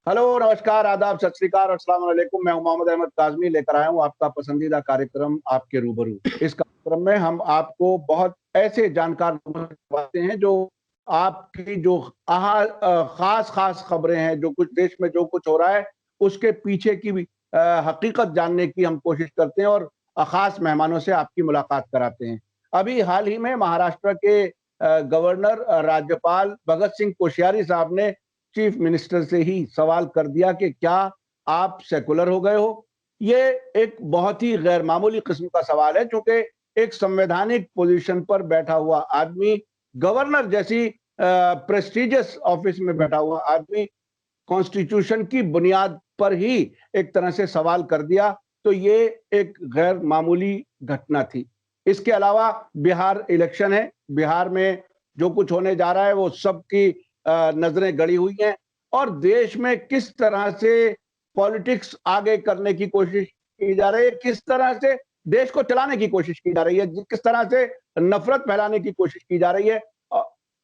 Hello, नमस्कार, आदाब, सत श्री अकाल और अस्सलाम वालेकुम। मैं हूं मोहम्मद अहमद काज़मी, लेकर आया हूं आपका पसंदीदा कार्यक्रम आपके रूबरू। इस कार्यक्रम में हम आपको बहुत ऐसे जानकार लोग बताते हैं जो आपकी जो खास खबरें हैं, जो कुछ देश में जो कुछ हो रहा है, उसके पीछे की भी हकीकत जानने की हम कोशिश करते हैं और खास मेहमानों से आपकी मुलाकात कराते हैं। अभी हाल ही में महाराष्ट्र के गवर्नर राज्यपाल भगत सिंह कोश्यारी साहब ने चीफ मिनिस्टर से ही सवाल कर दिया कि क्या आप सेकुलर हो गए हो? ये एक बहुत ही गैर मामूली किस्म का सवाल है, क्योंकि एक संवैधानिक पोजीशन पर बैठा हुआ आदमी, गवर्नर जैसी प्रेस्टिजियस ऑफिस में बैठा हुआ आदमी कॉन्स्टिट्यूशन की बुनियाद पर ही एक तरह से सवाल कर दिया, तो ये एक गैर मामूली घटना थी। इसके अलावा बिहार इलेक्शन है, बिहार में जो कुछ होने जा रहा है वो सबकी नजरें गड़ी हुई हैं और देश में किस तरह से पॉलिटिक्स आगे करने की कोशिश की जा रही है, किस तरह से देश को चलाने की कोशिश की जा रही है, किस तरह से नफरत फैलाने की कोशिश की जा रही है।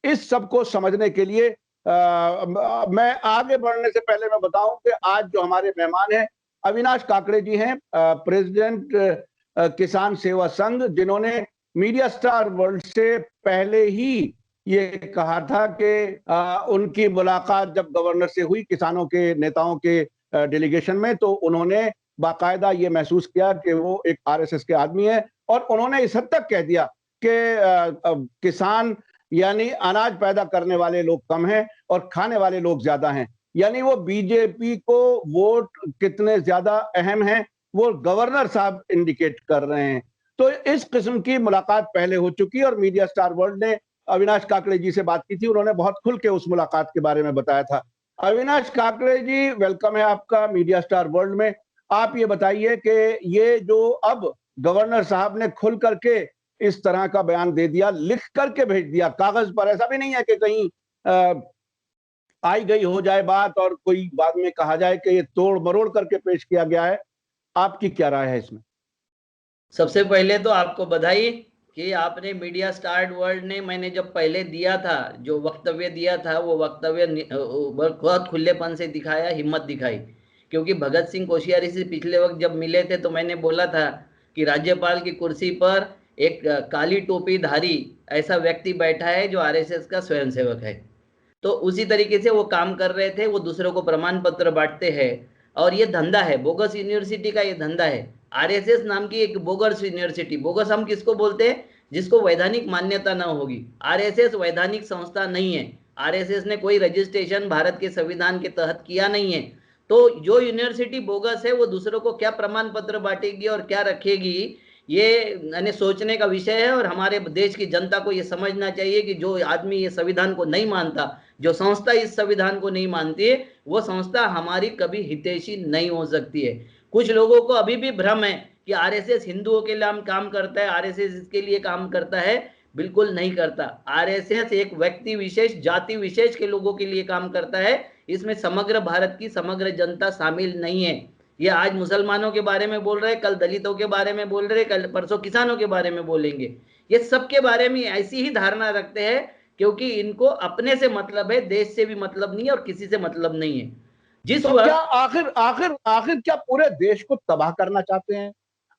इस सब को समझने के लिए मैं आगे बढ़ने से पहले मैं बताऊं कि आज जो हमारे मेहमान हैं, अविनाश काकड़े जी हैं, प्रेसिडेंट किसान सेवा संघ, जिन्होंने मीडिया स्टार वर्ल्ड से पहले ही ये कहा था कि उनकी मुलाकात जब गवर्नर से हुई किसानों के नेताओं के डेलीगेशन में, तो उन्होंने बाकायदा ये महसूस किया कि वो एक आरएसएस के आदमी है और उन्होंने इस हद तक कह दिया कि किसान यानी अनाज पैदा करने वाले लोग कम हैं और खाने वाले लोग ज्यादा हैं। यानी वो बीजेपी को वोट कितने ज्यादा अहम हैं वो गवर्नर साहब इंडिकेट कर रहे हैं। तो इस किस्म की मुलाकात पहले हो चुकी है और मीडिया स्टार वर्ल्ड ने अविनाश काकड़े जी से बात की थी, उन्होंने बहुत खुल के उस मुलाकात के बारे में बताया था। अविनाश काकड़े जी, वेलकम है आपका मीडिया स्टार वर्ल्ड में। आप ये बताइए कि ये जो अब गवर्नर साहब ने खुल करके इस तरह का बयान दे दिया, लिख करके भेज दिया कागज पर, ऐसा भी नहीं है कि कहीं आई गई हो जाए बात और कोई बाद में कहा जाए कि ये तोड़ मरोड़ करके पेश किया गया है। आपकी क्या राय है इसमें? सबसे पहले तो आपको बधाई कि आपने मीडिया स्टार्ट वर्ल्ड ने, मैंने जब पहले दिया था, जो वक्तव्य दिया था, वो वक्तव्य बहुत खुलेपन से दिखाया, हिम्मत दिखाई। क्योंकि भगत सिंह कोश्यारी से पिछले वक्त जब मिले थे तो मैंने बोला था कि राज्यपाल की कुर्सी पर एक काली टोपी धारी ऐसा व्यक्ति बैठा है जो आरएसएस का स्वयंसेवक है। तो उसी तरीके से वो काम कर रहे थे, वो दूसरों को प्रमाण पत्र बांटते हैं और ये धंधा है, बोगस यूनिवर्सिटी का ये धंधा है। आरएसएस नाम की एक बोगस यूनिवर्सिटी, बोगस हम किसको बोलते हैं? जिसको वैधानिक मान्यता न होगी। आरएसएस वैधानिक संस्था नहीं है। आरएसएस ने कोई रजिस्ट्रेशन भारत के संविधान के तहत किया नहीं है। तो जो यूनिवर्सिटी बोगस है वो दूसरों को क्या प्रमाण पत्र बांटेगी और क्या रखेगी, ये यानी सोचने का विषय है। और हमारे देश की जनता को ये समझना चाहिए कि जो आदमी ये संविधान को नहीं मानता, जो संस्था इस संविधान को नहीं मानती है, वो संस्था हमारी कभी हितैषी नहीं हो सकती है। कुछ लोगों को अभी भी भ्रम है कि आरएसएस हिंदुओं के लिए काम करता है, आरएसएस इसके लिए काम करता है। बिल्कुल नहीं करता। आरएसएस एक व्यक्ति विशेष, जाति विशेष के लोगों के लिए काम करता है। इसमें समग्र भारत की समग्र जनता शामिल नहीं है। ये आज मुसलमानों के बारे में बोल रहे, कल दलितों के बारे में बोल रहे, कल परसों किसानों के बारे में बोलेंगे। ये सबके बारे में ऐसी ही धारणा रखते हैं क्योंकि इनको अपने से मतलब है, देश से भी मतलब नहीं है और किसी से मतलब नहीं है। जिस तो क्या आखिर आखिर आखिर क्या पूरे देश को तबाह करना चाहते हैं?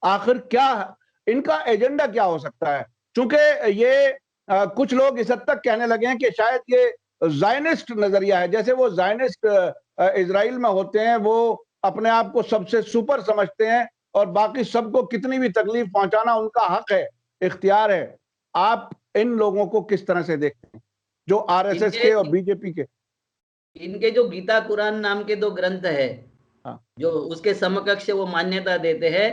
आखिर क्या इनका एजेंडा क्या हो सकता है? क्योंकि ये कुछ लोग इस हद तक कहने लगे हैं कि शायद ये ज़ायनिस्ट नजरिया है। जैसे वो ज़ायनिस्ट इजराइल में होते हैं, वो अपने आप को सबसे सुपर समझते हैं और बाकी सबको कितनी भी तकलीफ पहुंचाना उनका हक है, इख्तियार है। आप इन लोगों को किस तरह से देखते हैं, जो आरएसएस इनके के और बीजेपी के? इनके जो गीता कुरान नाम के दो ग्रंथ है, हाँ, जो उसके समकक्ष वो मान्यता देते हैं,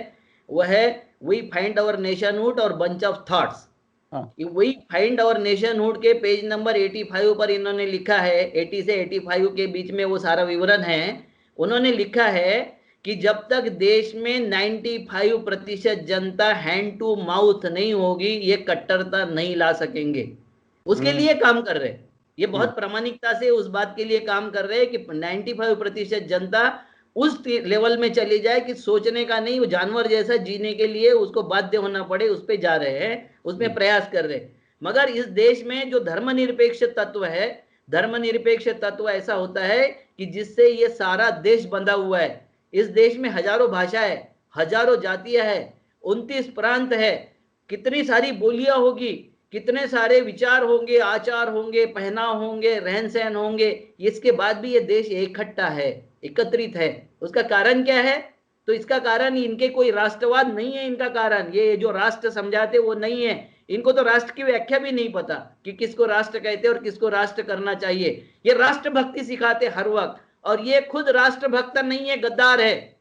वह है वी फाइंड आवर नेशनहुड और बंच ऑफ थॉट्स। हाँ, वी फाइंड आवर नेशनहुड के पेज नंबर 85 पर इन्होंने लिखा है, 80 से 85 के बीच में वो सारा विवरण है। उन्होंने लिखा है कि जब तक देश में 95% जनता हैंड टू माउथ नहीं होगी, ये कट्टरता नहीं ला सकेंगे। उसके लिए काम कर रहे, ये बहुत प्रामाणिकता से उस बात के लिए काम कर रहे हैं कि 95% जनता उस लेवल में चली जाए कि सोचने का नहीं, वो जानवर जैसा जीने के लिए उसको बाध्य होना पड़े, उस पर जा रहे हैं, उसमें प्रयास कर रहे हैं। मगर इस देश में जो धर्मनिरपेक्ष तत्व है, धर्मनिरपेक्ष तत्व ऐसा होता है कि जिससे ये सारा देश बंधा हुआ है। इस देश में हजारों भाषाएं, हजारों जातियां है, 29 प्रांत है, कितनी सारी बोलियां होगी, कितने सारे विचार होंगे, आचार होंगे, पहनाव होंगे, रहन सहन होंगे। इसके बाद भी ये देश इकट्ठा है, एकत्रित है। उसका कारण क्या है? तो इसका कारण इनके कोई राष्ट्रवाद नहीं है। इनका कारण ये जो राष्ट्र समझाते वो नहीं है। इनको तो राष्ट्र की व्याख्या भी नहीं पता कि किसको राष्ट्र कहते और किसको राष्ट्र करना चाहिए। ये राष्ट्रभक्ति सिखाते हर वक्त, और ये खुद राष्ट्रभक्त नहीं है, गद्दार है।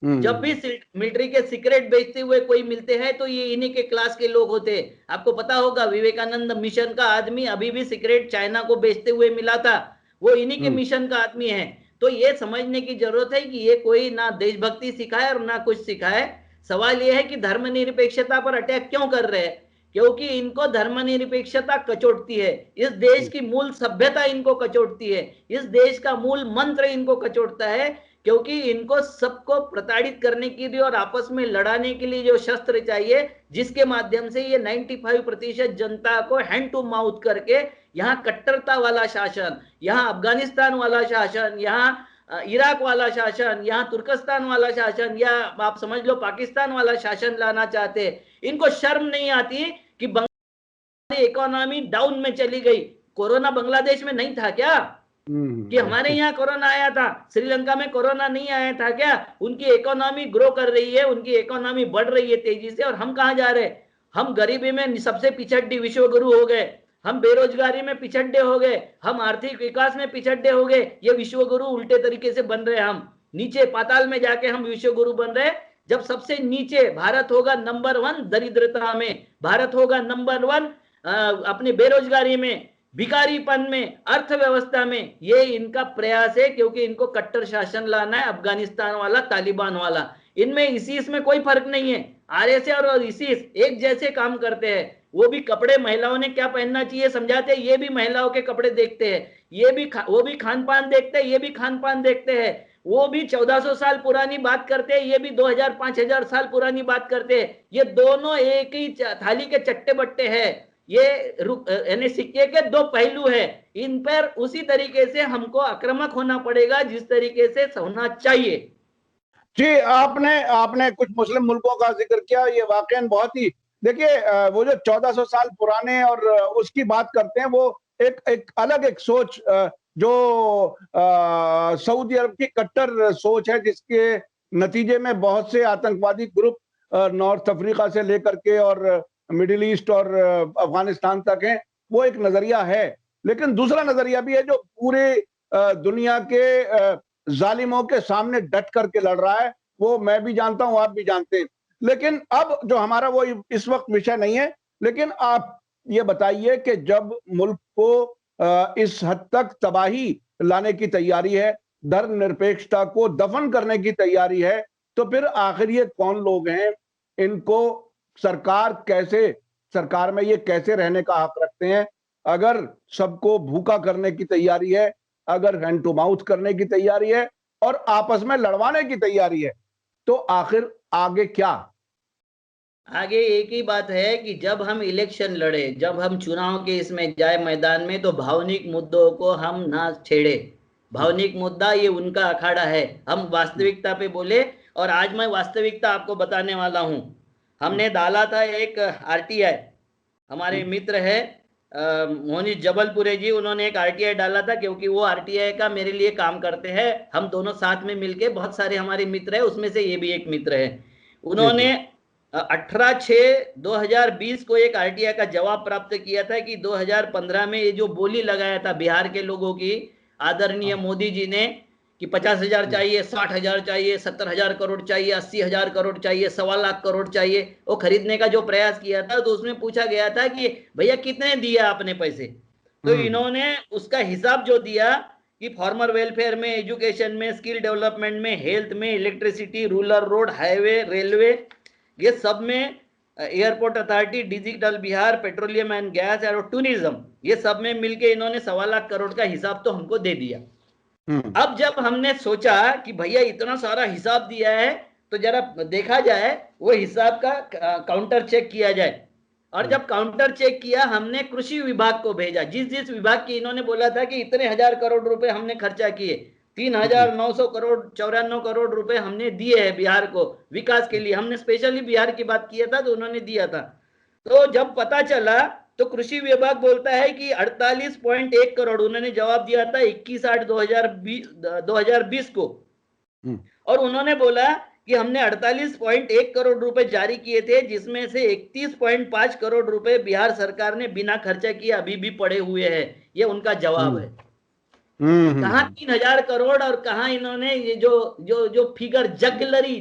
जब भी मिलिट्री के सिगरेट बेचते हुए कोई मिलते हैं तो ये इन्हीं के क्लास के लोग होते हैं। आपको पता होगा विवेकानंद मिशन का आदमी अभी भी सिगरेट चाइना को बेचते हुए मिला था, वो इन्हीं के मिशन का आदमी है। तो ये समझने की जरूरत है कि ये कोई ना देशभक्ति सिखाए और ना कुछ सिखाए। सवाल ये है कि धर्मनिरपेक्षता पर अटैक क्यों कर रहे हैं? क्योंकि इनको धर्मनिरपेक्षता कचोटती है, इस देश की मूल सभ्यता इनको कचोटती है, इस देश का मूल मंत्र इनको कचोटता है। क्योंकि इनको सबको प्रताड़ित करने के लिए और आपस में लड़ाने के लिए जो शस्त्र चाहिए, जिसके माध्यम से ये 95% जनता को हैंड टू माउथ करके यहाँ कट्टरता वाला शासन, यहाँ अफगानिस्तान वाला शासन, यहाँ इराक वाला शासन, यहाँ तुर्कस्तान वाला शासन, या आप समझ लो पाकिस्तान वाला शासन लाना चाहते हैं। इनको शर्म नहीं आती कि बांग्लादेश इकोनॉमी डाउन में चली गई। कोरोना बांग्लादेश में नहीं था क्या? कि हमारे यहाँ कोरोना आया था, श्रीलंका में कोरोना नहीं आया था क्या? उनकी इकोनॉमी ग्रो कर रही है, उनकी इकोनॉमी बढ़ रही है तेजी से, और हम कहाँ जा रहे? हम गरीबी में सबसे पिछड़े विश्वगुरु हो गए, हम बेरोजगारी में पिछड़े हो गए, हम आर्थिक विकास में पिछड़े हो गए। ये विश्वगुरु उल्टे तरीके से बन रहे हैं। हम नीचे पाताल में जाके हम विश्वगुरु बन रहे, जब सबसे नीचे भारत होगा नंबर 1 दरिद्रता में, भारत होगा नंबर 1 अपनी बेरोजगारी में, भिखारीपन में, अर्थव्यवस्था में। ये इनका प्रयास है, क्योंकि इनको कट्टर शासन लाना है, अफगानिस्तान वाला, तालिबान वाला। इनमें इसीस में कोई फर्क नहीं है। आरएसएस और इसीस एक जैसे काम करते हैं। वो भी कपड़े महिलाओं ने क्या पहनना चाहिए समझाते हैं, ये भी महिलाओं के कपड़े देखते हैं, वो भी खान पान देखते हैं, ये भी खान पान देखते हैं। वो भी 1400 साल पुरानी बात करते हैं, ये भी 2000-5000 साल पुरानी बात करते हैं। ये दोनों एक ही थाली के चट्टे बट्टे हैं। ये यानी सिक्के के दो पहलू है। इन पर उसी तरीके से हमको आक्रामक होना पड़ेगा जिस तरीके से होना चाहिए। जी, आपने कुछ मुस्लिम मुल्कों का जिक्र किया। ये वाकई बहुत ही, देखिए वो जो 1400 साल पुराने और उसकी बात करते हैं, वो एक अलग एक सोच जो सऊदी अरब की कट्टर सोच है, जिसके नतीजे में बहुत से आतंकवादी ग्रुप नॉर्थ अफ्रीका से लेकर के और मिडिल ईस्ट और अफगानिस्तान तक है। वो एक नजरिया है, लेकिन दूसरा नजरिया भी है जो पूरे दुनिया के जालिमों के सामने डट करके लड़ रहा है। वो मैं भी जानता हूं, आप भी जानते हैं। लेकिन अब जो हमारा वो इस वक्त विषय नहीं है, लेकिन आप ये बताइए कि जब मुल्क को इस हद तक तबाही लाने की तैयारी है, धर्मनिरपेक्षता को दफन करने की तैयारी है, तो फिर आखिर ये कौन लोग हैं? इनको सरकार में ये कैसे रहने का हक रखते हैं? अगर सबको भूखा करने की तैयारी है, अगर हैंड टू माउथ करने की तैयारी है और आपस में लड़वाने की तैयारी है, तो आखिर आगे क्या? आगे एक ही बात है कि जब हम इलेक्शन लड़े, जब हम चुनाव के इसमें जाए मैदान में, तो भावनिक मुद्दों को हम ना छेड़े। भावनिक मुद्दा ये उनका अखाड़ा है, हम वास्तविकता पे बोले। और आज मैं वास्तविकता आपको बताने वाला हूं। हमने डाला था एक आरटीआई, हमारे मित्र है मोहनिश जबलपुरे जी, उन्होंने एक आरटीआई डाला था, क्योंकि वो आरटीआई का मेरे लिए काम करते हैं। हम दोनों साथ में मिलके, बहुत सारे हमारे मित्र हैं, उसमें से ये भी एक मित्र है। उन्होंने 18/6/2020 को एक आरटीआई का जवाब प्राप्त किया था कि 2015 में ये जो बोली लगाया था बिहार के लोगों की, आदरणीय मोदी जी ने, कि 50,000 चाहिए, 60,000 चाहिए, 70,000 करोड़ चाहिए, 80,000 करोड़ चाहिए, 1.25 लाख करोड़ चाहिए, वो खरीदने का जो प्रयास किया था, तो उसमें पूछा गया था कि भैया कितने दिया आपने पैसे? तो इन्होंने उसका हिसाब जो दिया कि फार्मर वेलफेयर में, एजुकेशन में, स्किल डेवलपमेंट में, हेल्थ में, electricity, rural road, highway, railway, ये सब में, airport authority, digital Bihar, petroleum and gas और टूरिज्म, ये सब में मिलके इन्होंने 1.25 लाख करोड़ का हिसाब तो हमको दे दिया। अब जब हमने सोचा कि भैया इतना सारा हिसाब दिया है, तो जरा देखा जाए, वो हिसाब का काउंटर चेक किया जाए। और जब काउंटर चेक किया, हमने कृषि विभाग को भेजा, जिस जिस विभाग की इन्होंने बोला था कि इतने 1000 करोड़ रुपए हमने खर्चा किए, 3900 करोड़ 94 करोड़ रुपए हमने दिए हैं बिहार को विकास के लिए। हमने स्पेशली बिहार की बात किया था तो उन्होंने दिया था। तो जब पता चला तो कृषि विभाग बोलता है कि 48.1 करोड़ उन्होंने जवाब दिया था 21/8/2020 को, और उन्होंने बोला कि हमने 48.1 करोड़ रुपए जारी किए थे, जिसमें से 31.5 करोड़ रुपए बिहार सरकार ने बिना खर्चा किए अभी भी पड़े हुए हैं। ये उनका जवाब है। कहाँ 3000 करोड़ और कहाँ इन्होंने ये जो जो जो फिगर जगलरी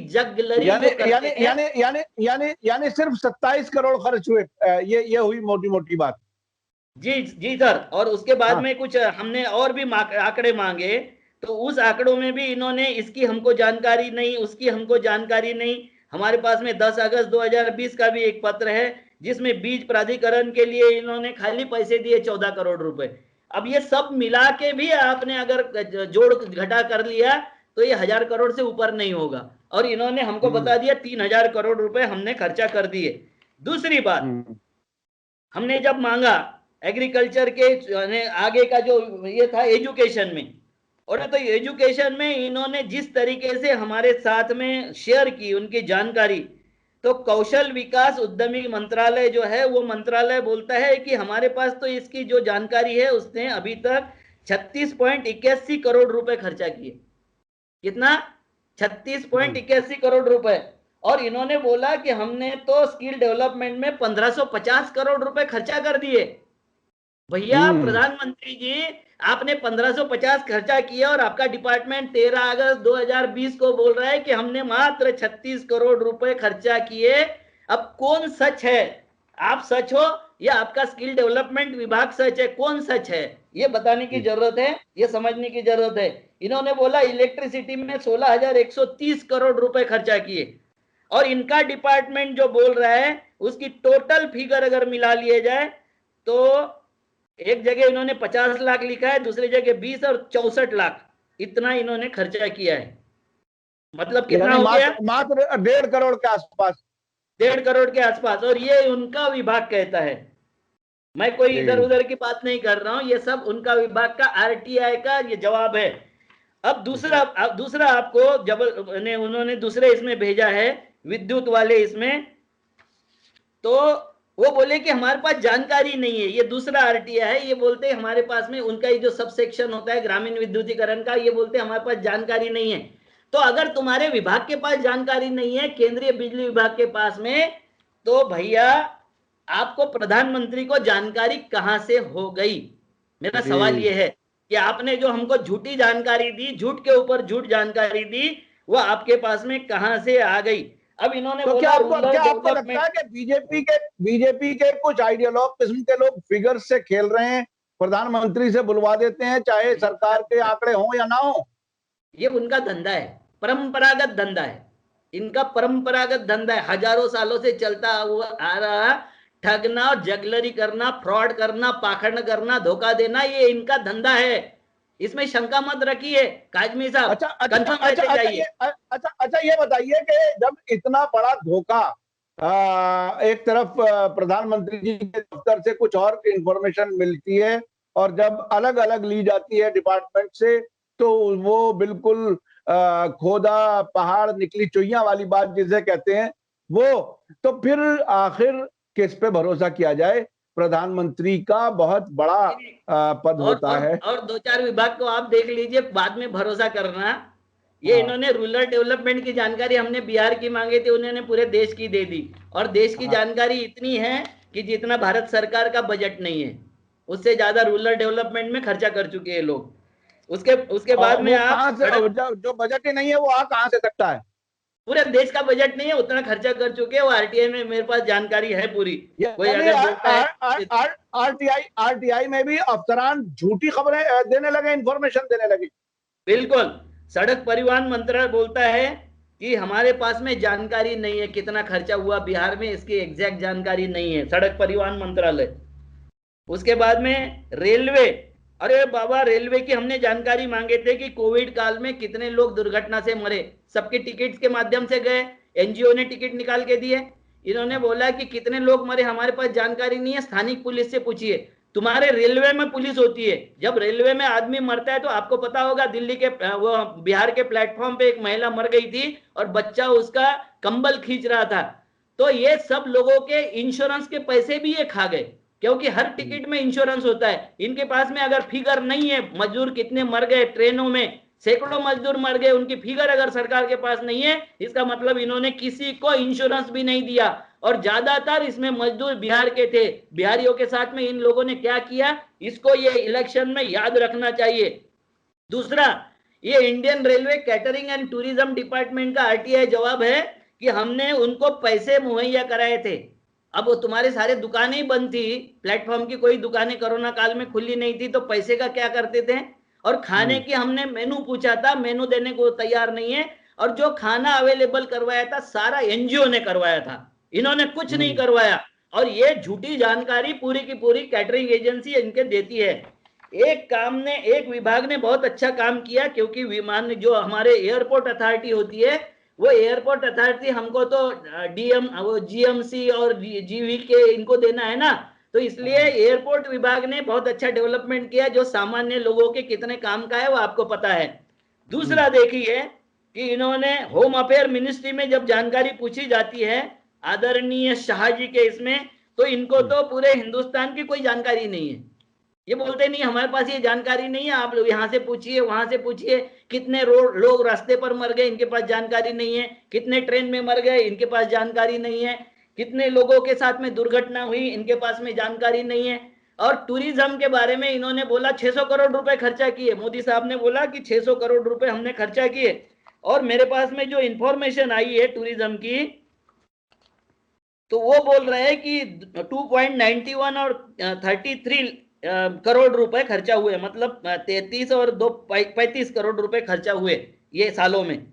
यानी सिर्फ 27 करोड़ खर्च हुए, ये हुई मोटी मोटी बात। जी जी सर। और उसके बाद में कुछ हमने और भी आंकड़े मांगे, तो उस आंकड़ों में भी इन्होंने इसकी हमको जानकारी नहीं, उसकी हमको जानकारी नहीं। हमारे पास में 10 अगस्त 2020 का भी एक पत्र है जिसमें बीज प्राधिकरण के लिए इन्होंने खाली पैसे दिए 14 करोड़ रुपए। अब ये सब मिला के भी आपने अगर जोड़ घटा कर लिया तो ये 1000 करोड़ से ऊपर नहीं होगा, और इन्होंने हमको बता दिया 3000 करोड़ रुपए हमने खर्चा कर दिए। दूसरी बात, हमने जब मांगा एग्रीकल्चर के आगे का जो ये था एजुकेशन में, और तो एजुकेशन में इन्होंने जिस तरीके से हमारे साथ में शेयर की उनकी जानकारी, तो कौशल विकास उद्यमी मंत्रालय जो है वो मंत्रालय बोलता है कि हमारे पास तो इसकी जो जानकारी है उसने अभी तक 36.81 करोड़ रुपए खर्चा किए। कितना? 36.81 करोड़ रुपए। और इन्होंने बोला कि हमने तो स्किल डेवलपमेंट में 1550 करोड़ रुपए खर्चा कर दिए। भैया प्रधानमंत्री जी, आपने 1550 खर्चा किया और आपका डिपार्टमेंट 13 अगस्त 2020 को बोल रहा है कि हमने मात्र 36 करोड़ रुपए खर्चा किए। अब कौन सच है? आप सच हो या आपका स्किल डेवलपमेंट विभाग सच है? कौन सच है ये बताने की जरूरत है, ये समझने की जरूरत है। इन्होंने बोला इलेक्ट्रिसिटी में 16,130 करोड़ रुपए खर्चा किए, और इनका डिपार्टमेंट जो बोल रहा है उसकी टोटल फिगर अगर मिला लिए जाए तो एक जगह इन्होंने 50 लाख लिखा है, दूसरी जगह 20 और 64 लाख, इतना इन्होंने खर्चा किया है। मतलब कितना हो गया? मात्र 1.5 करोड़ के आसपास। 1.5 करोड़ के आसपास। और ये उनका विभाग कहता है, मैं कोई इधर उधर की बात नहीं कर रहा हूं, ये सब उनका विभाग का आरटीआई का ये जवाब है। अब दूसरा आपको जब उन्होंने दूसरे इसमें भेजा है विद्युत वाले इसमें, तो वो बोले कि हमारे पास जानकारी नहीं है। ये दूसरा आरटीआई है, ये बोलते हैं हमारे पास में उनका ये जो सब सेक्शन होता है ग्रामीण विद्युतीकरण का, ये बोलते हैं हमारे पास जानकारी नहीं है। तो अगर तुम्हारे विभाग के पास जानकारी नहीं है, केंद्रीय बिजली विभाग के पास में, तो भैया आपको प्रधानमंत्री को जानकारी कहां से हो गई? मेरा सवाल ये है कि आपने जो हमको झूठी जानकारी दी, झूठ के ऊपर झूठ जानकारी दी, वो आपके पास में कहां से आ गई? अब इन्होंने तो बोला क्या आपको लगता है कि बीजेपी के कुछ आइडियोलॉग किस्म के लोग फिगर से खेल रहे हैं, प्रधानमंत्री से बुलवा देते हैं चाहे सरकार के आंकड़े हों या ना हो? ये उनका धंधा है, परंपरागत धंधा है, इनका परंपरागत धंधा है, हजारों सालों से चलता हुआ आ रहा। ठगना और जगलरी करना, फ्रॉड करना, पाखंड करना, धोखा देना, ये इनका धंधा है, इसमें शंका मत रखिए काजमी साहब। अच्छा, ये बताइए कि जब इतना बड़ा धोखा, एक तरफ प्रधानमंत्री जी के दफ्तर से कुछ और इंफॉर्मेशन मिलती है और जब अलग अलग ली जाती है डिपार्टमेंट से, तो वो बिल्कुल खोदा पहाड़ निकली चुईया वाली बात जिसे कहते हैं वो, तो फिर आखिर किस पे भरोसा किया जाए? प्रधानमंत्री का बहुत बड़ा पद होता है। और 2-4 विभाग को आप देख लीजिए, बाद में भरोसा करना। ये इन्होंने रूरल डेवलपमेंट की जानकारी हमने बिहार की मांगी थी, उन्होंने पूरे देश की दे दी, और देश की जानकारी इतनी है कि जितना भारत सरकार का बजट नहीं है, उससे ज्यादा रूरल डेवलपमेंट में खर्चा कर चुके हैं लोग। उसके बाद में आप जो बजट ही नहीं है वो आ कहां से सकता है? पूरे देश का बजट नहीं है, उतना खर्चा कर चुके हैं। वो आरटीआई में मेरे पास जानकारी है पूरी। कोई आरटीआई में भी अफसरान झूठी खबरें देने लगे, इंफॉर्मेशन देने लगे। बिल्कुल। सड़क परिवहन मंत्रालय बोलता है कि हमारे पास में जानकारी नहीं है कितना खर्चा हुआ बिहार में, इसकी एग्जैक्ट जानकारी नहीं है, सड़क परिवहन मंत्रालय। उसके बाद में रेलवे, अरे बाबा, रेलवे की हमने जानकारी मांगे थे कि कोविड काल में कितने लोग दुर्घटना से मरे, सबके टिकट्स के माध्यम से गए, एनजीओ ने टिकट निकाल के दिए। इन्होंने बोला कि कितने लोग मरे हमारे पास जानकारी नहीं है, स्थानिक पुलिस से पूछिए। तुम्हारे रेलवे में पुलिस होती है, जब रेलवे में आदमी मरता है तो आपको पता होगा, दिल्ली के वो बिहार के प्लेटफॉर्म पे एक महिला मर गई थी और बच्चा उसका कंबल खींच रहा था। तो ये सब लोगों के इंश्योरेंस के पैसे भी ये खा गए, क्योंकि हर टिकट में इंश्योरेंस होता है। इनके पास में अगर फिगर नहीं है, मजदूर कितने मर गए ट्रेनों में, सैकड़ों मजदूर मर गए, उनकी फिगर अगर सरकार के पास नहीं है, इसका मतलब इन्होंने किसी को इंश्योरेंस भी नहीं दिया। और ज्यादातर इसमें मजदूर बिहार के थे। बिहारियों के साथ में इन लोगों ने क्या किया, इसको ये इलेक्शन में याद रखना चाहिए। दूसरा, ये Indian railway catering and tourism department का आरटीआई जवाब है कि हमने उनको पैसे मुहैया कराए थे। अब वो तुम्हारे सारे दुकानें ही बंद थी, प्लेटफॉर्म की कोई दुकानें कोरोना काल में खुली नहीं थी, तो पैसे का क्या करते थे। और खाने की हमने मेनू पूछा था, मेनू देने को तैयार नहीं है। और जो खाना अवेलेबल करवाया था सारा एनजीओ ने करवाया था, इन्होंने कुछ नहीं करवाया। और ये झूठी जानकारी पूरी की पूरी कैटरिंग एजेंसी इनके देती है। एक विभाग ने बहुत अच्छा काम किया, क्योंकि विमान जो हमारे एयरपोर्ट अथॉरिटी होती है, वो एयरपोर्ट अथॉरिटी हमको तो डीएम वो जीएमसी और जीवी के इनको देना है ना, तो इसलिए एयरपोर्ट विभाग ने बहुत अच्छा डेवलपमेंट किया। जो सामान्य लोगों के कितने काम का है वो आपको पता है। दूसरा देखिए कि इन्होंने होम अफेयर मिनिस्ट्री में जब जानकारी पूछी जाती है आदरणीय शाह जी के इसमें, तो इनको तो पूरे हिंदुस्तान की कोई जानकारी नहीं है। ये बोलते नहीं हमारे पास ये जानकारी नहीं है, आप लोग यहाँ से पूछिए वहां से पूछिए। कितने लोग रास्ते पर मर गए, इनके पास जानकारी नहीं है। कितने ट्रेन में मर गए, इनके पास जानकारी नहीं है। कितने लोगों के साथ में दुर्घटना हुई, इनके पास में जानकारी नहीं है। और टूरिज्म के बारे में इन्होंने बोला 600 करोड़ रुपए खर्चा किए, मोदी साहब ने बोला कि 600 करोड़ रुपए हमने खर्चा किए। और मेरे पास में जो इंफॉर्मेशन आई है टूरिज्म की, तो वो बोल रहे हैं कि 2.91 और 33 करोड़ रुपए खर्चा हुए, मतलब 33 और 2 35 करोड़ रुपए खर्चा हुए ये सालों में।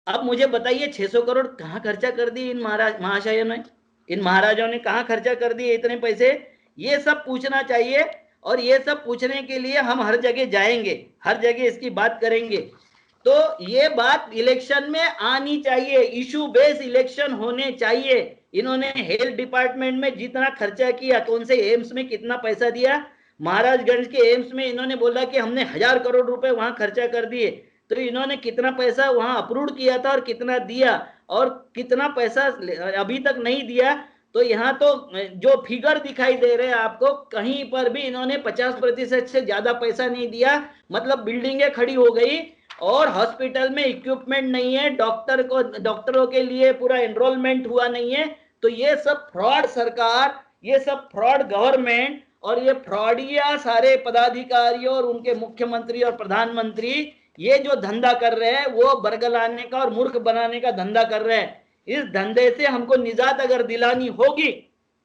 अब मुझे बताइए 600 करोड़ कहाँ खर्चा कर दिए इन महाशयों ने, इन महाराजाओं ने कहाँ खर्चा कर दिए इतने पैसे। ये सब पूछना चाहिए, और ये सब पूछने के लिए हम हर जगह जाएंगे, हर जगह इसकी बात करेंगे। तो ये बात इलेक्शन में आनी चाहिए, इशू बेस्ड इलेक्शन होने चाहिए। इन्होंने हेल्थ डिपार्टमेंट में जितना खर्चा किया, कौन से एम्स में कितना पैसा दिया, महाराजगंज के एम्स में इन्होंने बोला कि हमने 1000 करोड़ रुपए वहां खर्चा कर दिए, तो इन्होंने कितना पैसा वहां अप्रूव किया था और कितना दिया, और कितना पैसा अभी तक नहीं दिया। तो यहाँ तो जो फिगर दिखाई दे रहे हैं आपको, कहीं पर भी इन्होंने 50% से ज्यादा पैसा नहीं दिया। मतलब बिल्डिंगें खड़ी हो गई और हॉस्पिटल में इक्विपमेंट नहीं है, डॉक्टरों के लिए पूरा एनरोलमेंट हुआ नहीं है। तो ये सब फ्रॉड सरकार, ये सब फ्रॉड गवर्नमेंट, और ये फ्रॉडिया सारे पदाधिकारियों और उनके मुख्यमंत्री और प्रधानमंत्री ये जो धंधा कर रहे हैं वो बरगलाने का और मूर्ख बनाने का धंधा कर रहे हैं। इस धंधे से हमको निजात अगर दिलानी होगी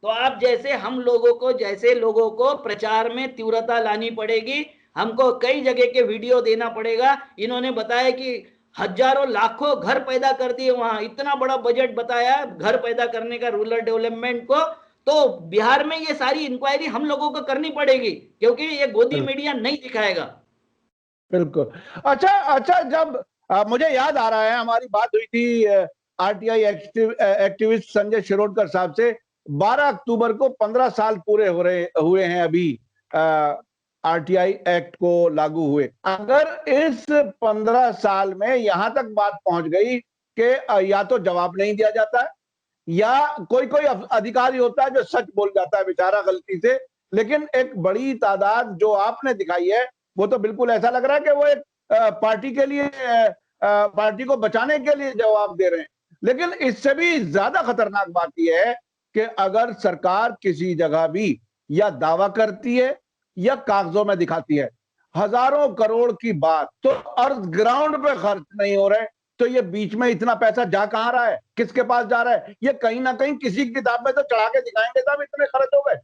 तो आप जैसे हम लोगों को, जैसे लोगों को प्रचार में तीव्रता लानी पड़ेगी। हमको कई जगह के वीडियो देना पड़ेगा। इन्होंने बताया कि हजारों लाखों घर पैदा कर दिए, वहां इतना बड़ा बजट बताया घर पैदा करने का रूरल डेवलपमेंट को। तो बिहार में ये सारी इंक्वायरी हम लोगों को करनी पड़ेगी, क्योंकि ये गोदी मीडिया नहीं दिखाएगा। बिल्कुल। अच्छा, जब मुझे याद आ रहा है हमारी बात हुई थी आरटीआई एक्टिविस्ट संजय शिरोडकर साहब से, 12 अक्टूबर को 15 साल पूरे हुए हैं अभी आरटीआई एक्ट को लागू हुए। अगर इस 15 साल में यहां तक बात पहुंच गई कि या तो जवाब नहीं दिया जाता है, या कोई अधिकारी होता है जो सच बोल जाता है बेचारा गलती से, लेकिन एक बड़ी तादाद जो आपने दिखाई है वो तो बिल्कुल ऐसा लग रहा है कि वो एक पार्टी के लिए, पार्टी को बचाने के लिए जवाब दे रहे हैं। लेकिन इससे भी ज्यादा खतरनाक बात यह है कि अगर सरकार किसी जगह भी या दावा करती है या कागजों में दिखाती है हजारों करोड़ की बात, तो और ग्राउंड पे खर्च नहीं हो रहे, तो ये बीच में इतना पैसा जा कहां रहा है, किसके पास जा रहा है, ये कहीं ना कहीं किसी किताब में तो चढ़ा के दिखाएंगे साहब इतने खर्च हो गए।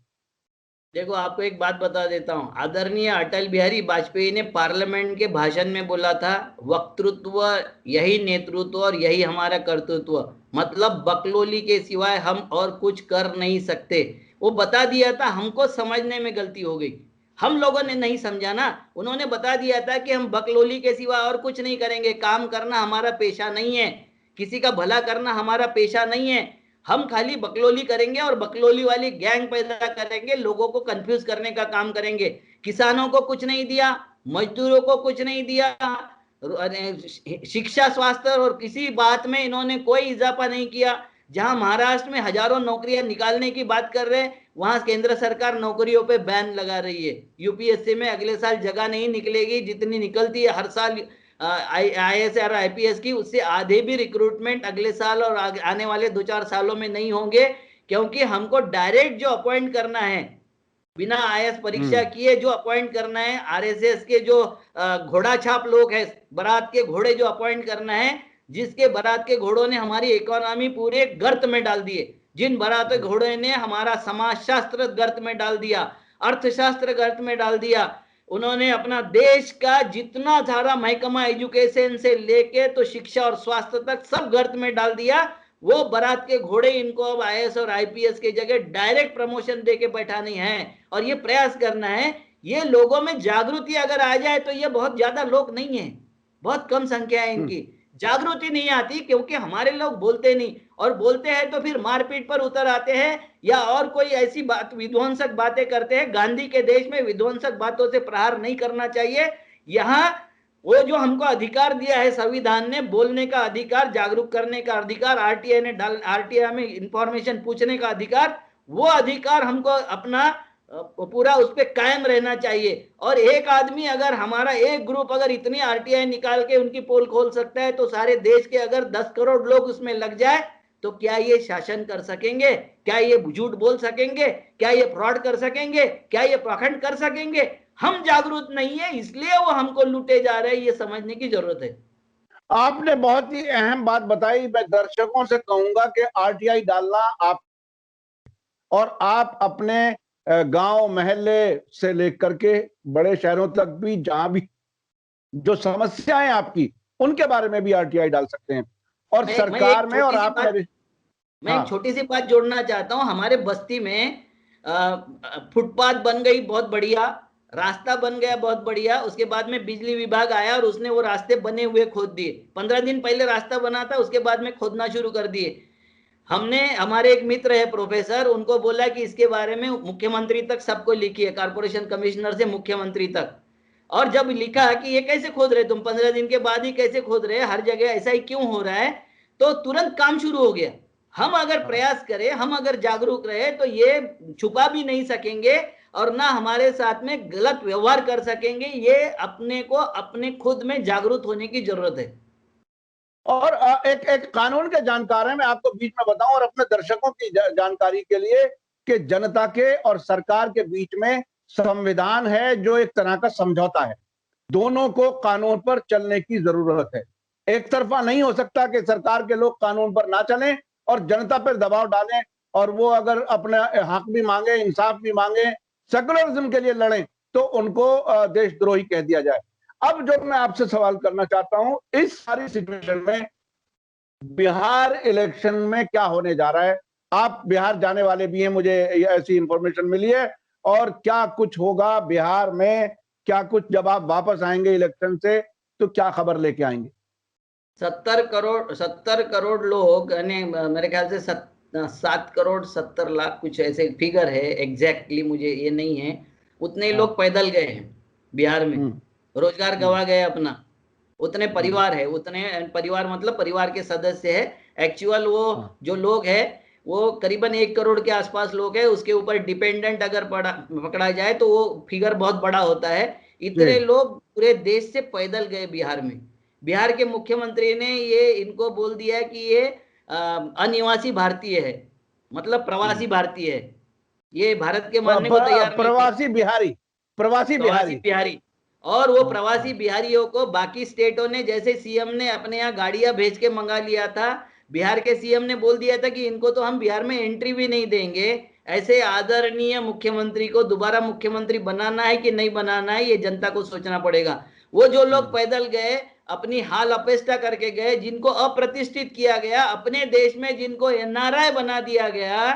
देखो आपको एक बात बता देता हूं, आदरणीय अटल बिहारी वाजपेयी ने पार्लियामेंट के भाषण में बोला था, वक्तृत्व यही नेतृत्व और यही हमारा कर्तृत्व, मतलब बकलोली के सिवाय हम और कुछ कर नहीं सकते। वो बता दिया था, हमको समझने में गलती हो गई, हम लोगों ने नहीं समझा ना। उन्होंने बता दिया था कि हम बकलोली के सिवा और कुछ नहीं करेंगे, काम करना हमारा पेशा नहीं है, किसी का भला करना हमारा पेशा नहीं है। हम खाली बकलोली करेंगे और बकलोली वाली गैंग पैदा करेंगे, लोगों को कंफ्यूज करने का काम करेंगे। किसानों को कुछ नहीं दिया, मजदूरों को कुछ नहीं दिया, शिक्षा स्वास्थ्य और किसी बात में इन्होंने कोई इजाफा नहीं किया। जहां महाराष्ट्र में हजारों नौकरियां निकालने की बात कर रहे हैं, वहां केंद्र सरकार नौकरियों पे बैन लगा रही है। यूपीएससी में अगले साल जगह नहीं निकलेगी, जितनी निकलती है हर साल आईएएस और आईपीएस की, उससे आधे भी रिक्रूटमेंट अगले साल और आने वाले 2-4 सालों में नहीं होंगे, क्योंकि हमको डायरेक्ट जो अपॉइंट करना है, बिना आईएएस परीक्षा किए जो अपॉइंट करना है, आरएसएस के जो घोड़ा छाप लोग हैं, बारात के घोड़े जो अपॉइंट करना है, जिसके बारात के घोड़ों ने हमारी इकोनॉमी पूरे गर्त में डाल दिए, जिन बारात के घोड़े ने हमारा समाजशास्त्र गर्त में डाल दिया, अर्थशास्त्र गर्त में डाल दिया, उन्होंने अपना देश का जितना सारा महकमा एजुकेशन से लेके तो शिक्षा और स्वास्थ्य तक सब गर्त में डाल दिया। वो बारात के घोड़े इनको अब आईएएस और आईपीएस की जगह डायरेक्ट प्रमोशन देके बैठानी है, और ये प्रयास करना है। ये लोगों में जागृति अगर आ जाए तो ये बहुत ज्यादा लोग नहीं है, बहुत कम संख्या है इनकी। जागृति नहीं आती क्योंकि हमारे लोग बोलते नहीं, और बोलते हैं तो फिर मारपीट पर उतर आते हैं या और कोई ऐसी बात विध्वंसक बातें करते हैं। गांधी के देश में विध्वंसक बातों से प्रहार नहीं करना चाहिए। यहाँ वो जो हमको अधिकार दिया है संविधान ने, बोलने का अधिकार, जागरूक करने का अधिकार, आरटीआई में इंफॉर्मेशन पूछने का अधिकार, वो अधिकार हमको अपना पूरा उस पर कायम रहना चाहिए। और एक आदमी अगर, हमारा एक ग्रुप अगर इतनी आरटीआई निकाल के उनकी पोल खोल सकता है, तो सारे देश के अगर 10 करोड़ लोग उसमें लग जाए तो क्या ये शासन कर सकेंगे? क्या ये झूठ बोल सकेंगे? क्या ये फ्रॉड कर सकेंगे? क्या ये पाखंड कर सकेंगे? हम जागरूक नहीं है, इसलिए वो हमको लूटे जा रहे हैं, ये समझने की जरूरत है। आपने बहुत ही अहम बात बताई। मैं दर्शकों से कहूंगा कि आरटीआई डालना आप, और आप अपने गांव मोहल्ले से लेकर के बड़े शहरों तक भी, जहां भी जो समस्याएं आपकी, उनके बारे में भी आरटीआई डाल सकते हैं। और सरकार में, और आप मैं एक छोटी सी बात जोड़ना चाहता हूं। हमारे बस्ती में फुटपाथ बन गई बहुत बढ़िया, रास्ता बन गया बहुत बढ़िया, उसके बाद में बिजली विभाग आया और उसने वो रास्ते बने हुए खोद दिए। 15 दिन पहले रास्ता बना था, उसके बाद में खोदना शुरू कर दिए। हमने, हमारे एक मित्र है प्रोफेसर, उनको बोला कि इसके बारे में मुख्यमंत्री तक सबको लिखिए, कारपोरेशन कमिश्नर से मुख्यमंत्री तक। और जब लिखा कि ये कैसे खोद रहे तुम, 15 दिन के बाद ही कैसे खोद रहे, हर जगह ऐसा ही क्यों हो रहा है, तो तुरंत काम शुरू हो गया। हम अगर प्रयास करें, हम अगर जागरूक रहे, तो ये छुपा भी नहीं सकेंगे और ना हमारे साथ में गलत व्यवहार कर सकेंगे। ये अपने को अपने खुद में जागरूक होने की जरूरत है। और एक कानून के जानकार हैं, मैं आपको बीच में बताऊं और अपने दर्शकों की जानकारी के लिए, कि जनता के और सरकार के बीच में संविधान है जो एक तरह का समझौता है। दोनों को कानून पर चलने की जरूरत है। एक तरफा नहीं हो सकता कि सरकार के लोग कानून पर ना चलें और जनता पर दबाव डालें, और वो अगर अपना हक भी मांगे, इंसाफ भी मांगे, सेकुलरिज्म के लिए लड़ें, तो उनको देशद्रोही कह दिया जाए। अब जो मैं आपसे सवाल करना चाहता हूं, इस सारी सिचुएशन में बिहार इलेक्शन में क्या होने जा रहा है? आप बिहार जाने वाले भी हैं, मुझे ऐसी इंफॉर्मेशन मिली है। और क्या कुछ होगा बिहार में? क्या कुछ, जब आप वापस आएंगे इलेक्शन से, तो क्या खबर लेके आएंगे? 70 करोड़ लोग, यानी मेरे ख्याल से 7 करोड़ 70 लाख कुछ ऐसे फिगर है, एग्जैक्टली मुझे ये नहीं है। उतने लोग पैदल गए हैं बिहार में, रोजगार गवा गए अपना। उतने परिवार है, उतने परिवार मतलब परिवार के सदस्य है। एक्चुअल वो जो लोग है वो करीबन 1 करोड़ के आसपास लोग है। उसके ऊपर डिपेंडेंट अगर पकड़ा जाए तो वो फिगर बहुत बड़ा होता है। इतने लोग पूरे देश से पैदल गए बिहार में। बिहार के मुख्यमंत्री ने ये इनको बोल दिया कि ये अनिवासी भारतीय है, मतलब प्रवासी भारतीय है। ये भारत के मानने को तैयार नहीं, प्रवासी बिहारी। और वो प्रवासी बिहारियों को बाकी स्टेटों ने, जैसे सीएम ने अपने यहाँ गाड़ियां भेज के मंगा लिया था, बिहार के सीएम ने बोल दिया था कि इनको तो हम बिहार में एंट्री भी नहीं देंगे। ऐसे आदरणीय मुख्यमंत्री को दोबारा मुख्यमंत्री बनाना है कि नहीं बनाना है, ये जनता को सोचना पड़ेगा। वो जो लोग पैदल गए, अपनी हाल अपेष्टा करके गए, जिनको अप्रतिष्ठित किया गया अपने देश में, जिनको एनआरआई बना दिया गया,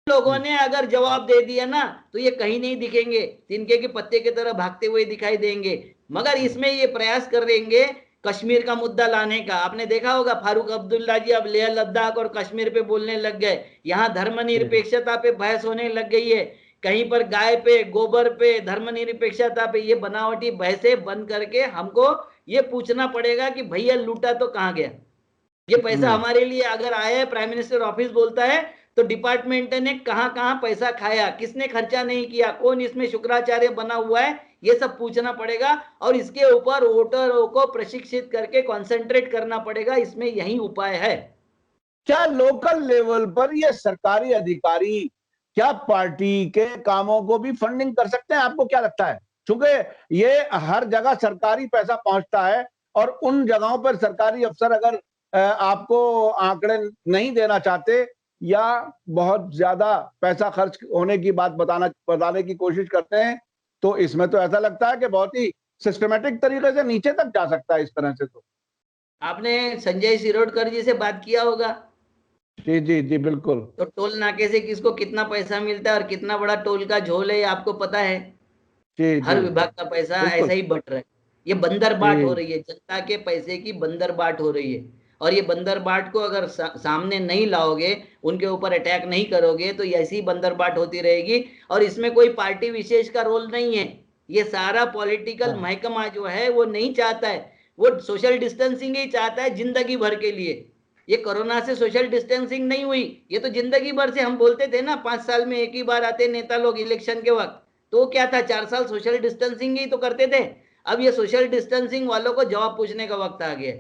लोगों ने अगर जवाब दे दिया ना, तो ये कहीं नहीं दिखेंगे, तिनके के पत्ते की तरह भागते हुए दिखाई देंगे। मगर इसमें ये प्रयास करेंगे कश्मीर का मुद्दा लाने का। आपने देखा होगा फारूक अब्दुल्ला जी अब लेह लद्दाख और कश्मीर पे बोलने लग गए। यहाँ धर्मनिरपेक्षता पे बहस होने लग गई है। कहीं पर गाय पे, गोबर पे, धर्मनिरपेक्षता पे ये बनावटी बहसें बंद करके हमको ये पूछना पड़ेगा कि भैया लूटा तो कहाँ गया? ये पैसा हमारे लिए अगर आया है, प्राइम मिनिस्टर ऑफिस बोलता है तो डिपार्टमेंट ने कहां कहां पैसा खाया, किसने खर्चा नहीं किया, कौन इसमें शुक्राचार्य बना हुआ है, ये सब पूछना पड़ेगा। और इसके ऊपर वोटरों को प्रशिक्षित करके कंसंट्रेट करना पड़ेगा। इसमें यही उपाय है। क्या लोकल लेवल पर ये सरकारी अधिकारी क्या पार्टी के कामों को भी फंडिंग कर सकते हैं? आपको क्या लगता है? क्योंकि ये हर जगह सरकारी पैसा पहुंचता है और उन जगहों पर सरकारी अफसर अगर आपको आंकड़े नहीं देना चाहते या बहुत ज्यादा पैसा खर्च होने की बात बताने की कोशिश करते हैं, तो इसमें तो ऐसा लगता है कि बहुत ही सिस्टमेटिक तरीके से नीचे तक जा सकता है इस तरह से। तो आपने संजय सिरोडकर जी से बात किया होगा। जी जी जी बिल्कुल। तो टोल नाके से किसको कितना पैसा मिलता है और कितना बड़ा टोल का झोल है, ये आपको पता है। जी हर जी विभाग का पैसा बिल्कुल। ऐसा ही बट रहा है। ये बंदरबाट हो जी रही है, जनता के पैसे की बंदरबाट हो रही है। और ये बंदरबाट को अगर सामने नहीं लाओगे, उनके ऊपर अटैक नहीं करोगे, तो ऐसी ही बंदरबाट होती रहेगी। और इसमें कोई पार्टी विशेष का रोल नहीं है। ये सारा पॉलिटिकल हाँ। महकमा जो है वो नहीं चाहता है, वो सोशल डिस्टेंसिंग ही चाहता है जिंदगी भर के लिए। ये कोरोना से सोशल डिस्टेंसिंग नहीं हुई, ये तो जिंदगी भर से हम बोलते थे ना, 5 साल में एक ही बार आते नेता लोग इलेक्शन के वक्त। तो क्या था, 4 साल सोशल डिस्टेंसिंग ही तो करते थे। अब ये सोशल डिस्टेंसिंग वालों को जवाब पूछने का वक्त आ गया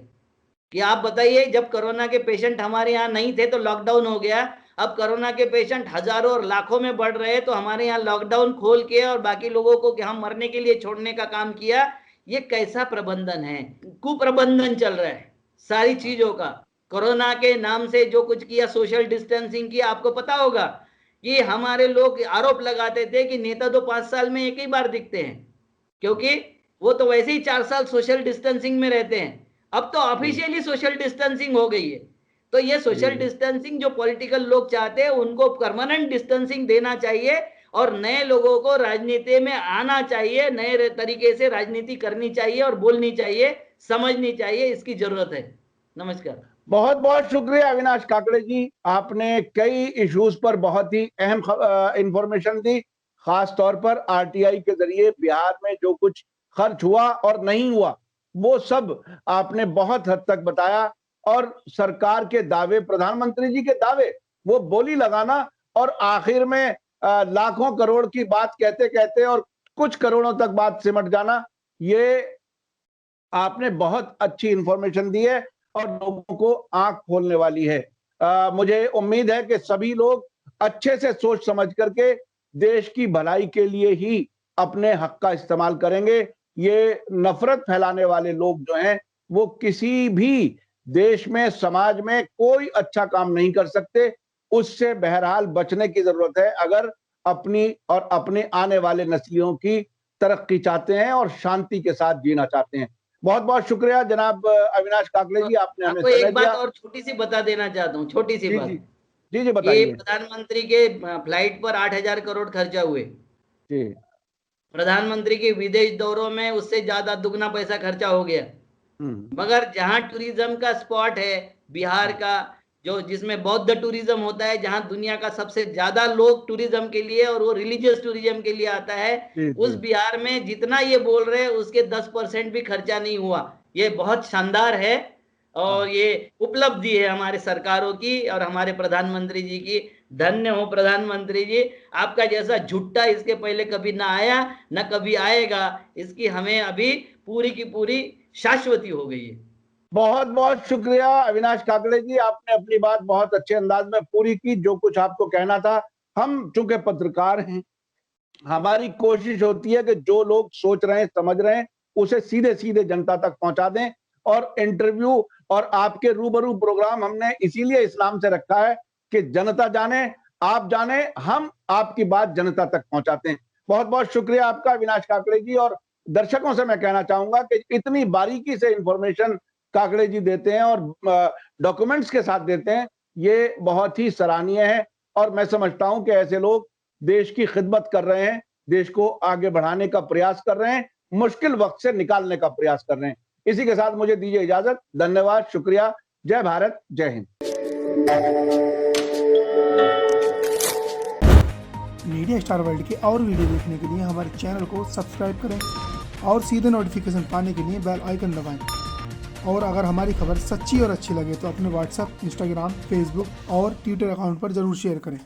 कि आप बताइए, जब कोरोना के पेशेंट हमारे यहाँ नहीं थे तो लॉकडाउन हो गया। अब कोरोना के पेशेंट हजारों और लाखों में बढ़ रहे हैं, तो हमारे यहाँ लॉकडाउन खोल के और बाकी लोगों को कि हम मरने के लिए छोड़ने का काम किया। ये कैसा प्रबंधन है? कुप्रबंधन चल रहा है सारी चीजों का। कोरोना के नाम से जो कुछ किया, सोशल डिस्टेंसिंग किया, आपको पता होगा कि हमारे लोग आरोप लगाते थे कि नेता तो 5 साल में एक ही बार दिखते हैं, क्योंकि वो तो वैसे ही 4 साल सोशल डिस्टेंसिंग में रहते हैं। अब तो ऑफिशियली सोशल डिस्टेंसिंग हो गई है। तो ये सोशल डिस्टेंसिंग जो पॉलिटिकल लोग चाहते हैं, उनको परमानेंट डिस्टेंसिंग देना चाहिए और नए लोगों को राजनीति में आना चाहिए, नए तरीके से राजनीति करनी चाहिए और बोलनी चाहिए, समझनी चाहिए। इसकी जरूरत है। नमस्कार। बहुत बहुत शुक्रिया अविनाश काकड़े जी, आपने कई इश्यूज पर बहुत ही अहम इंफॉर्मेशन दी। खास तौर पर आरटीआई के जरिए बिहार में जो कुछ खर्च हुआ और नहीं हुआ, वो सब आपने बहुत हद तक बताया। और सरकार के दावे, प्रधानमंत्री जी के दावे, वो बोली लगाना और आखिर में लाखों करोड़ की बात कहते कहते और कुछ करोड़ों तक बात सिमट जाना, ये आपने बहुत अच्छी इंफॉर्मेशन दी है और लोगों को आंख खोलने वाली है। मुझे उम्मीद है कि सभी लोग अच्छे से सोच समझ करके देश की भलाई के लिए ही अपने हक का इस्तेमाल करेंगे। ये नफरत फैलाने वाले लोग जो हैं, वो किसी भी देश में, समाज में कोई अच्छा काम नहीं कर सकते। उससे बहरहाल बचने की जरूरत है अगर अपनी और अपने आने वाले नस्लों की तरक्की चाहते हैं और शांति के साथ जीना चाहते हैं। बहुत बहुत शुक्रिया जनाब अविनाश काकड़े जी, आपने हमें आपको समय एक बात दिया। और छोटी सी बता देना चाहता हूँ, छोटी सी जी बात जी जी जी कि बताइए। प्रधानमंत्री के फ्लाइट पर 8,000 करोड़ खर्चा हुए। जी प्रधानमंत्री के विदेश दौरों में उससे ज्यादा दुगना पैसा खर्चा हो गया। हम्म मगर जहां टूरिज्म का स्पॉट है बिहार का, जो जिसमें बौद्ध टूरिज्म होता है, जहां दुनिया का सबसे ज्यादा लोग टूरिज्म के लिए और वो रिलीजियस टूरिज्म के लिए आता है, जी उस जी बिहार में जितना ये बोल रहे हैं उसके 10% भी खर्चा नहीं हुआ। ये बहुत शानदार है और हाँ। ये उपलब्धि है हमारे सरकारों की और हमारे प्रधानमंत्री जी की। धन्य हो प्रधानमंत्री जी, आपका जैसा झुट्टा इसके पहले कभी ना आया ना कभी आएगा। इसकी हमें अभी पूरी की पूरी शाश्वती हो गई है। बहुत बहुत शुक्रिया अविनाश काकड़े जी, आपने अपनी बात बहुत अच्छे अंदाज में पूरी की। जो कुछ आपको कहना था, हम चूंकि पत्रकार हैं, हमारी कोशिश होती है कि जो लोग सोच रहे हैं, समझ रहे हैं, उसे सीधे सीधे जनता तक पहुंचा दें। और इंटरव्यू और आपके रूबरू प्रोग्राम हमने इसीलिए इस नाम से रखा है कि जनता जाने, आप जाने, हम आपकी बात जनता तक पहुंचाते हैं। बहुत बहुत शुक्रिया आपका अविनाश काकड़े जी। और दर्शकों से मैं कहना चाहूंगा कि इतनी बारीकी से इंफॉर्मेशन काकड़े जी देते हैं और डॉक्यूमेंट्स के साथ देते हैं, ये बहुत ही सराहनीय है। और मैं समझता हूं कि ऐसे लोग देश की खिदमत कर रहे हैं, देश को आगे बढ़ाने का प्रयास कर रहे हैं, मुश्किल वक्त से निकालने का प्रयास कर रहे हैं। इसी के साथ मुझे दीजिए इजाजत। धन्यवाद, शुक्रिया, जय भारत, जय हिंद। मीडिया स्टार वर्ल्ड के और वीडियो देखने के लिए हमारे चैनल को सब्सक्राइब करें और सीधे नोटिफिकेशन पाने के लिए बेल आइकन दबाएं। और अगर हमारी खबर सच्ची और अच्छी लगे तो अपने व्हाट्सएप, इंस्टाग्राम, फेसबुक और ट्विटर अकाउंट पर जरूर शेयर करें।